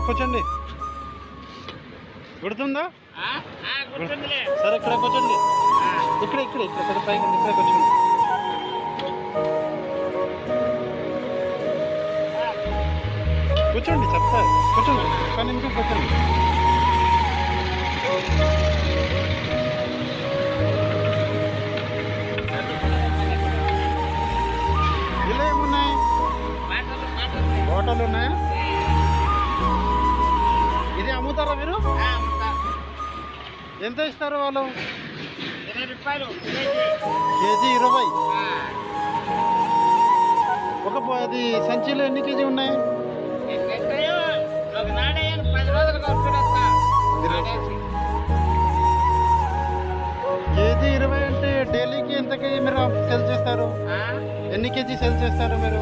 కూర్చోండి. గుర్తుందా? సరే ఇక్కడ కూర్చోండి. ఇక్కడ ఇక్కడ ఇక్కడ పైకి ఇక్కడ కూర్చోండి. కూర్చోండి చెప్తా. కూర్చోండి. ఒక్క నిమిషం కూర్చోండి. ఇలా ఏమున్నాయి? హోటల్ ఉన్నాయా? ఇది అమ్ముతారా మీరు? ఎంత ఇస్తారు వాళ్ళు? 20 రూపాయలు కేజీ 20. అది సంచిలో ఎన్ని కేజీ ఉన్నాయి? కేజీ 20 అంటే డైలీకి ఎంత కేజీ మీరు సెల్ చేస్తారు? ఎన్ని కేజీ సెల్ చేస్తారు మీరు?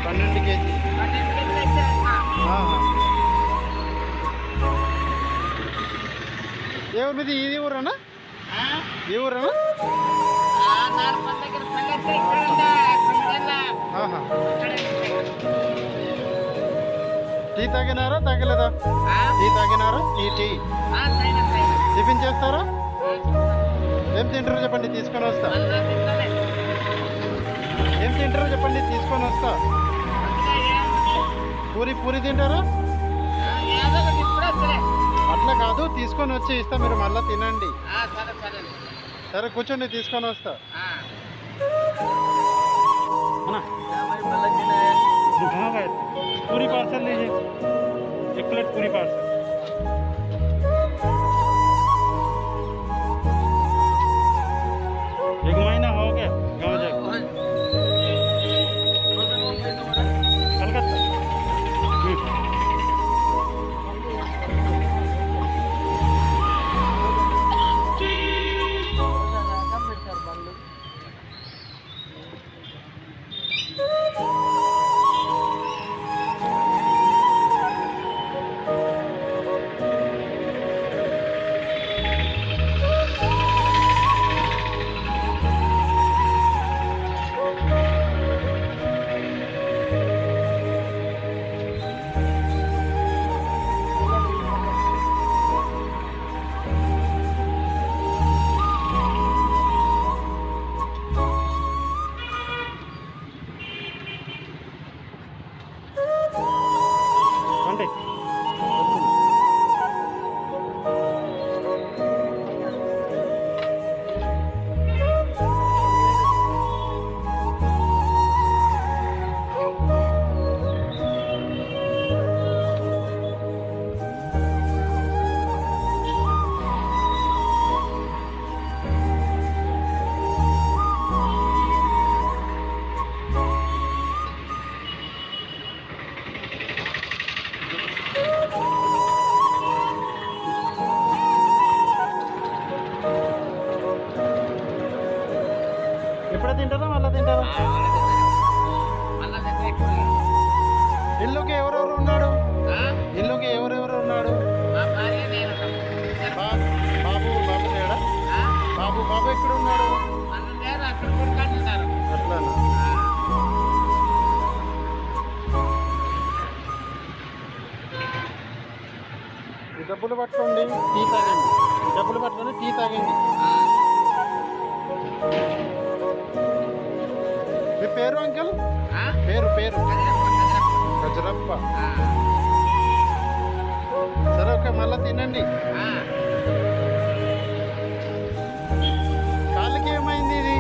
12 కేజీ. ఏ ఊరు మీది? ఇది ఊరేనా? ఈ ఊరేనా? టీ తాగినారా? తాగలేదా? టీ తాగినారా? టీ టిఫిన్ చేస్తారా? ఏం తింటారో చెప్పండి, తీసుకొని వస్తా. ఏం తింటారో చెప్పండి, తీసుకొని వస్తా. పూరి తింటారా? అట్లా కాదు, తీసుకొని వచ్చి ఇస్తా, మీరు మళ్ళీ తినండి. సరే కూర్చోండి, తీసుకొని వస్తా. पूरी पार्सल लीजिए, 1 प्लेट पूरी पार्सल. एक महीना हो गया गाँव जाके कलकत्ता. ఎప్పుడు తింటారా? మళ్ళీ తింటారా? ఇల్లుకి ఎవరెవరు ఉన్నాడు? ఇల్లుకి ఎవరెవరు ఉన్నాడు? బాబు లేడా? బాబు ఎక్కడ ఉన్నాడు? అట్లానా? ఈ డబ్బులు పట్టుకోండి, టీ తాగండి. డబ్బులు పట్టుకొని టీ తాగండి. మీ పేరు అంకల్? పేరు గజరప్ప. సరే ఓకే, మళ్ళీ తినండి. కాళ్ళకి ఏమైంది? ఇది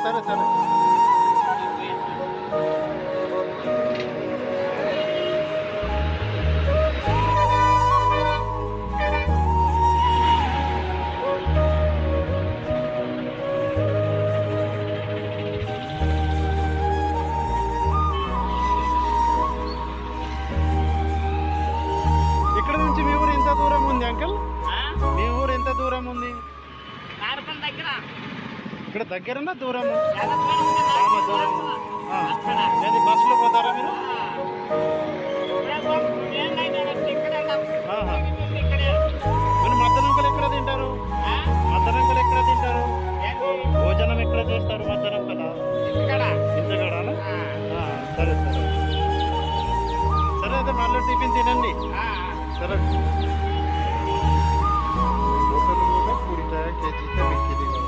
సరే సరే. ఇక్కడ నుంచి మీ ఊరు ఎంత దూరం ఉంది అంకల్? మీ ఊరు ఎంత దూరం ఉంది? ఇక్కడ దగ్గరనా దూరము? దూరం. బస్సులో పోతారా మీరు? ఆహా. మరి మద్దనంకులు ఎక్కడ తింటారు? మద్దనంకులు ఎక్కడ తింటారు? భోజనం ఎక్కడ చేస్తారు మద్దనంకుల? ఇంతకడానా? సరే సరే సరే అయితే మళ్ళీ టిఫిన్ తినండి. సరే बोतल को पूरी तरह केजी से बिक के दिखा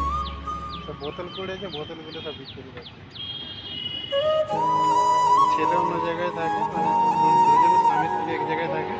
सब बोतल कूड़े के बोतल कूड़े सब बिक के दिखा ছেলে অন্য জায়গায় থাকে, মানে দুজন স্বামী স্ত্রী এক জায়গায় থাকে।